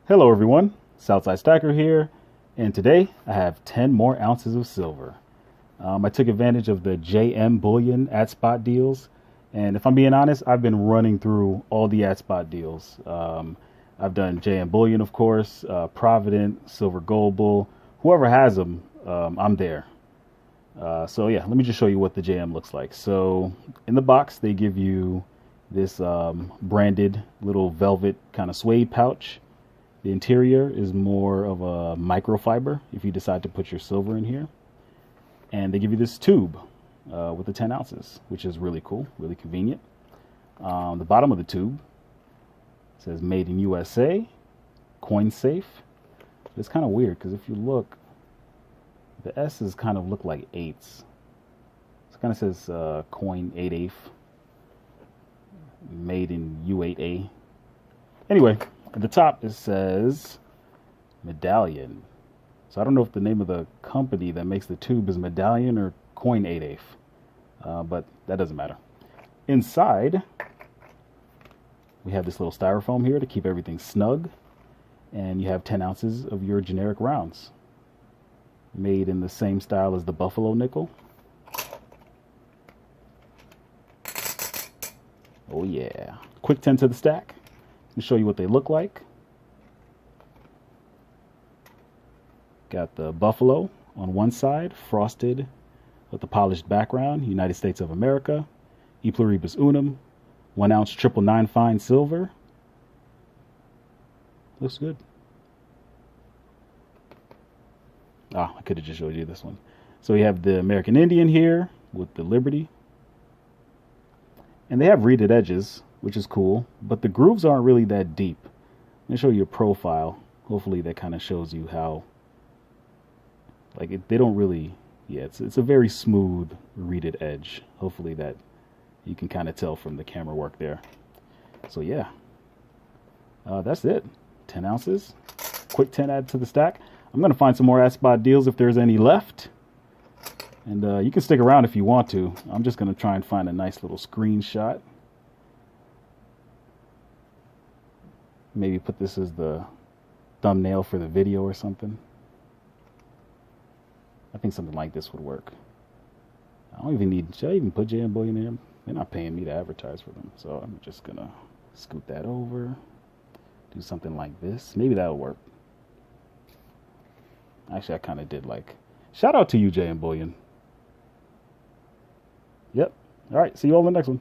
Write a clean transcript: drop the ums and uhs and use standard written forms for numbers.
Hello everyone, Southside Stacker here, and today I have 10 more ounces of silver. I took advantage of the JM Bullion at spot deals, and if I'm being honest, I've been running through all the at spot deals. I've done JM Bullion, of course, Provident, Silver Gold Bull, whoever has them, I'm there. So yeah, let me just show you what the JM looks like. So in the box, they give you this branded little velvet kind of suede pouch. The interior is more of a microfiber if you decide to put your silver in here. And they give you this tube with the 10 ounces, which is really cool, really convenient. The bottom of the tube says made in USA, coin safe. It's kind of weird because if you look, the S's kind of look like 8s. It kind of says coin 8/8, made in U8A. Anyway, at the top it says Medallion. So I don't know if the name of the company that makes the tube is Medallion or Coin 8/8, but that doesn't matter. Inside, we have this little styrofoam here to keep everything snug, and you have 10 ounces of your generic rounds, made in the same style as the Buffalo nickel. Oh yeah. Quick 10 to the stack. Let me show you what they look like. Got the Buffalo on one side, frosted with the polished background, United States of America, E pluribus unum, 1 ounce 999 fine silver. Looks good. I could have just showed you this one. So we have the American Indian here with the Liberty. And they have reeded edges, which is cool, but the grooves aren't really that deep. Let me show you a profile. Hopefully that kind of shows you how, they don't really, it's a very smooth reeded edge. Hopefully that you can kind of tell from the camera work there. So yeah, that's it. 10 ounces, quick 10 add to the stack. I'm going to find some more at spot deals if there's any left. And you can stick around if you want to. I'm just going to try and find a nice little screenshot. Maybe put this as the thumbnail for the video or something. I think something like this would work. I don't even need, should I even put JM Bullion in? They're not paying me to advertise for them. So I'm just going to scoot that over. Do something like this. Maybe that'll work. Actually, I kind of did shout out to you, JM Bullion. Yep. All right. See you all in the next one.